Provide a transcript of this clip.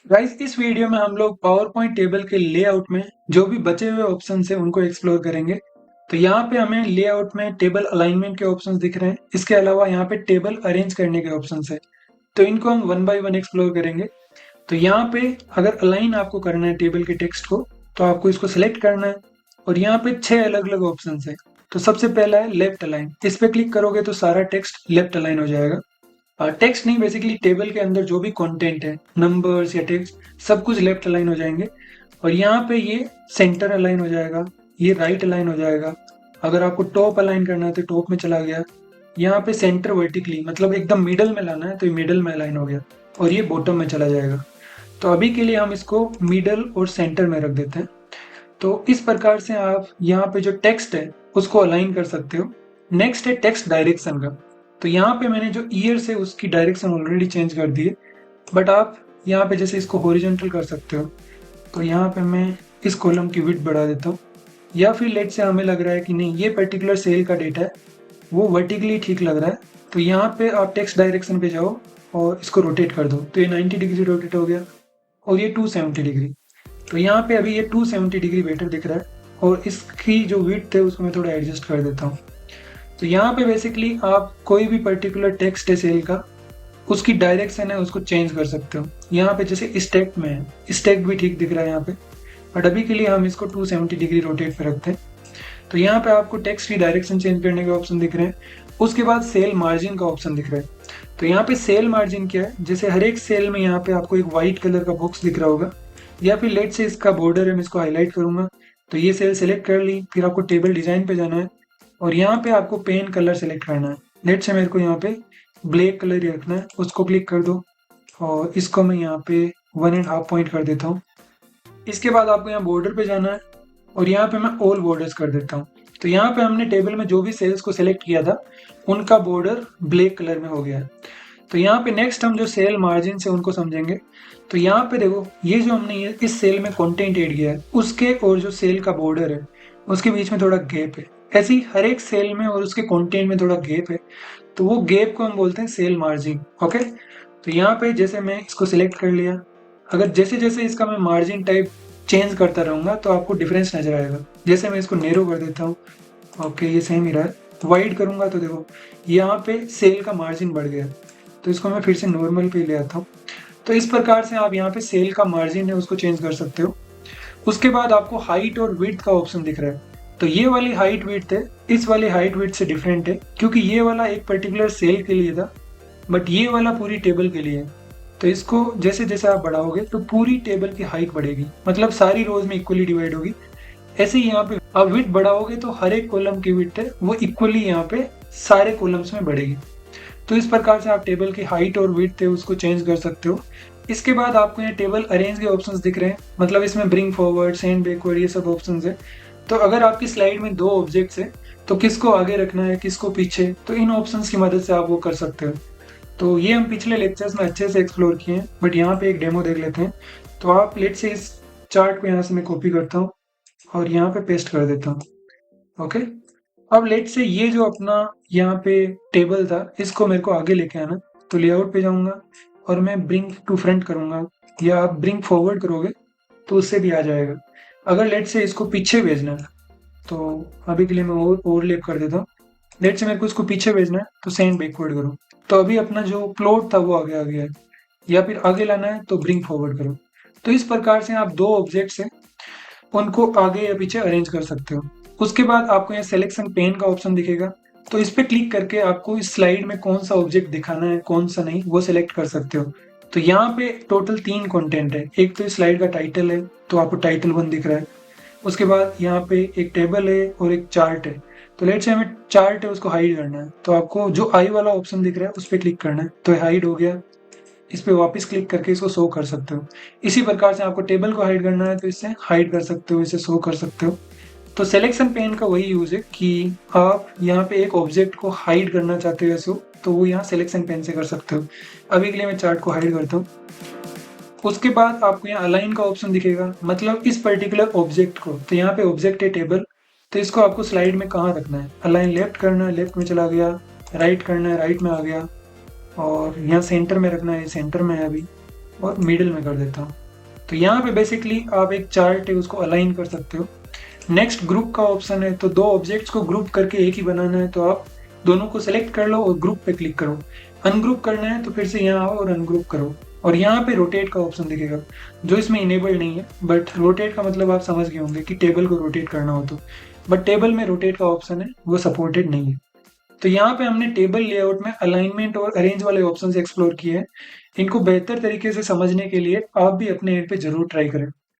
Guys इस video में हम लोग पावर पॉइंट टेबल के लेआउट में जो भी बचे हुए ऑप्शन है उनको एक्सप्लोर करेंगे। तो यहाँ पे हमें लेआउट में टेबल अलाइनमेंट के ऑप्शंस दिख रहे हैं। इसके अलावा यहाँ पे टेबल अरेंज करने के ऑप्शंस है। तो इनको हम वन बाय वन एक्सप्लोर करेंगे। तो यहाँ पे अगर अलाइन आपको करना है टेबल के टेक्स्ट को, तो आपको इसको सिलेक्ट करना है और यहाँ पे 6 अलग अलग ऑप्शन है। तो सबसे पहला है लेफ्ट अलाइन। इस पे क्लिक करोगे तो सारा टेक्स्ट लेफ्ट अलाइन हो जाएगा। टेक्स्ट नहीं, बेसिकली टेबल के अंदर जो भी कंटेंट है, नंबर्स या टेक्स्ट, सब कुछ लेफ्ट अलाइन हो जाएंगे। और यहाँ पे ये सेंटर अलाइन हो जाएगा, ये राइट अलाइन हो जाएगा। अगर आपको टॉप अलाइन करना है तो टॉप में चला गया। यहाँ पे सेंटर वर्टिकली मतलब एकदम मिडल में लाना है तो ये मिडल में अलाइन हो गया और ये बॉटम में चला जाएगा। तो अभी के लिए हम इसको मिडल और सेंटर में रख देते हैं। तो इस प्रकार से आप यहाँ पे जो टेक्स्ट है उसको अलाइन कर सकते हो। नेक्स्ट है टेक्स्ट डायरेक्शन का। तो यहाँ पे मैंने जो ईयर्स है उसकी डायरेक्शन ऑलरेडी चेंज कर दी है, बट आप यहाँ पे जैसे इसको हॉरिजॉन्टल कर सकते हो। तो यहाँ पे मैं इस कॉलम की विड्थ बढ़ा देता हूँ, या फिर लेट से हमें लग रहा है कि नहीं ये पर्टिकुलर सेल का डेटा है वो वर्टिकली ठीक लग रहा है, तो यहाँ पे आप टेक्स्ट डायरेक्शन पे जाओ और इसको रोटेट कर दो। तो ये 90 डिग्री रोटेट हो गया और ये 270 डिग्री। तो यहाँ पे अभी ये 270 डिग्री बेटर दिख रहा है और इसकी जो विड्थ है उसको मैं थोड़ा एडजस्ट कर देता हूँ। तो यहाँ पे बेसिकली आप कोई भी पर्टिकुलर टेक्स्ट है सेल का, उसकी डायरेक्शन है उसको चेंज कर सकते हो। यहाँ पे जैसे स्टैक में है, स्टैक भी ठीक दिख रहा है यहाँ पे, बट अभी के लिए हम इसको 270 डिग्री रोटेट पे रखते हैं। तो यहाँ पे आपको टेक्स्ट की डायरेक्शन चेंज करने के ऑप्शन दिख रहे हैं। उसके बाद सेल मार्जिन का ऑप्शन दिख रहा है। तो यहाँ पे सेल मार्जिन क्या है, जैसे हर एक सेल में यहाँ पे आपको एक व्हाइट कलर का बॉक्स दिख रहा होगा, या फिर लेट से इसका बॉर्डर है, मैं इसको हाईलाइट करूंगा। तो ये सेल सेलेक्ट कर ली, फिर आपको टेबल डिजाइन पे जाना है और यहाँ पे आपको पेन कलर सेलेक्ट करना है। लेट से मेरे को यहाँ पे ब्लैक कलर ही रखना है, उसको क्लिक कर दो और इसको मैं यहाँ पे 1.5 पॉइंट कर देता हूँ। इसके बाद आपको यहाँ बॉर्डर पे जाना है और यहाँ पे मैं ऑल बॉर्डर्स कर देता हूँ। तो यहाँ पे हमने टेबल में जो भी सेल्स को सिलेक्ट किया था उनका बॉर्डर ब्लैक कलर में हो गया है। तो यहाँ पे नेक्स्ट हम जो सेल मार्जिन से उनको समझेंगे। तो यहाँ पे देखो, ये जो हमने ये इस सेल में कंटेंट ऐड किया है उसके और जो सेल का बॉर्डर है उसके बीच में थोड़ा गैप है। ऐसे ही हर एक सेल में और उसके कंटेंट में थोड़ा गैप है, तो वो गैप को हम बोलते हैं सेल मार्जिन। ओके। तो यहाँ पे जैसे मैं इसको सिलेक्ट कर लिया, अगर जैसे जैसे इसका मैं मार्जिन टाइप चेंज करता रहूंगा तो आपको डिफरेंस नजर आएगा। जैसे मैं इसको नेरो कर देता हूँ, ओके ये सेम ही रहा है। वाइड करूंगा तो देखो यहाँ पे सेल का मार्जिन बढ़ गया। तो इसको मैं फिर से नॉर्मल पे ले आता हूँ। तो इस प्रकार से आप यहाँ पे सेल का मार्जिन है उसको चेंज कर सकते हो। उसके बाद आपको हाइट और विड्थ का ऑप्शन दिख रहा है। तो ये वाली हाइट विड्थ है, इस वाली हाइट विड्थ से डिफरेंट है, क्योंकि ये वाला एक पर्टिकुलर सेल के लिए था, बट ये वाला पूरी टेबल के लिए है। तो इसको जैसे जैसे आप बढ़ाओगे तो पूरी टेबल की हाइट बढ़ेगी, मतलब सारी रोज में इक्वली डिवाइड होगी। ऐसे ही यहाँ पे आप विड्थ बढ़ाओगे तो हर एक कॉलम की विड्थ है वो इक्वली यहाँ पे सारे कॉलम्स में बढ़ेगी। तो इस प्रकार से आप टेबल की हाइट और विड्थ है उसको चेंज कर सकते हो। इसके बाद आपको यहाँ टेबल अरेंज के ऑप्शंस दिख रहे हैं, मतलब इसमें ब्रिंग फॉरवर्ड, सेंड बैकवर्ड, ये सब ऑप्शंस है। तो अगर आपकी स्लाइड में 2 ऑब्जेक्ट्स है तो किसको आगे रखना है किसको पीछे, तो इन ऑप्शंस की मदद से आप वो कर सकते हो। तो ये हम पिछले लेक्चर्स में अच्छे से एक्सप्लोर किए हैं, बट यहाँ पे एक डेमो देख लेते हैं। तो आप लेट से इस चार्ट को यहाँ से मैं कॉपी करता हूँ और यहाँ पे पेस्ट कर देता हूँ। ओके। अब लेट से ये जो अपना यहाँ पे टेबल था इसको मेरे को आगे लेके आना। तो लेआउट पे जाऊंगा और मैं ब्रिंग टू फ्रंट करूंगा, या आप ब्रिंग फॉरवर्ड करोगे तो उससे भी आ जाएगा। अगर लेट से इसको पीछे भेजना है तो अभी के लिए मैं ओवरलैप कर देता हूँ। लेट से मेरे को इसको पीछे भेजना है तो सेंड बैकवर्ड करो। तो अभी अपना जो प्लॉट था वो आगे आ गया है, या फिर आगे लाना है तो ब्रिंग फॉरवर्ड करो। तो इस प्रकार से आप 2 ऑब्जेक्ट्स हैं उनको आगे या पीछे अरेंज कर सकते हो। उसके बाद आपको यहाँ सिलेक्शन पेन का ऑप्शन दिखेगा। तो इस पे क्लिक करके आपको इस स्लाइड में कौन सा ऑब्जेक्ट दिखाना है कौन सा नहीं वो सिलेक्ट कर सकते हो। तो यहाँ पे टोटल 3 कंटेंट है। एक तो इस स्लाइड का टाइटल है, तो आपको टाइटल 1 दिख रहा है। उसके बाद यहाँ पे एक टेबल है और एक चार्ट है। तो लेट से हमें चार्ट है उसको हाइड करना है, तो आपको जो आई वाला ऑप्शन दिख रहा है उस पर क्लिक करना है। तो हाइड हो गया, इस पे वापस क्लिक करके इसको शो कर सकते हो। इसी प्रकार से आपको टेबल को हाइड करना है तो इससे हाइड कर सकते हो, इसे शो कर सकते हो। तो सिलेक्शन पेन का वही यूज है कि आप यहाँ पे एक ऑब्जेक्ट को हाइड करना चाहते हो ऐसे, तो वो यहाँ सिलेक्शन पेन से कर सकते हो। अभी के लिए मैं चार्ट को हाइड करता हूँ। उसके बाद आपको यहाँ अलाइन का ऑप्शन दिखेगा, मतलब इस पर्टिकुलर ऑब्जेक्ट को, तो यहाँ पे ऑब्जेक्ट है टेबल, तो इसको आपको स्लाइड में कहाँ रखना है। अलाइन लेफ्ट करना है, लेफ्ट में चला गया। राइट करना है, राइट में आ गया। और यहाँ सेंटर में रखना है, सेंटर में है अभी। और मिडिल में कर देता हूँ। तो यहाँ पे बेसिकली आप एक चार्ट है उसको अलाइन कर सकते हो। नेक्स्ट ग्रुप का ऑप्शन है, तो दो ऑब्जेक्ट्स को ग्रुप करके एक ही बनाना है, तो आप दोनों को सेलेक्ट कर लो और ग्रुप पे क्लिक करो। अनग्रुप करना है तो फिर से यहाँ आओ और अनग्रुप करो। और यहाँ पे रोटेट का ऑप्शन दिखेगा जो इसमें इनेबल्ड नहीं है, बट रोटेट का मतलब आप समझ गए होंगे कि टेबल को रोटेट करना हो तो। बट टेबल में रोटेट का ऑप्शन है वो सपोर्टेड नहीं है। तो यहाँ पे हमने टेबल लेआउट में अलाइनमेंट और अरेंज वाले ऑप्शन एक्सप्लोर किए हैं। इनको बेहतर तरीके से समझने के लिए आप भी अपने एंड पे जरूर ट्राई करें।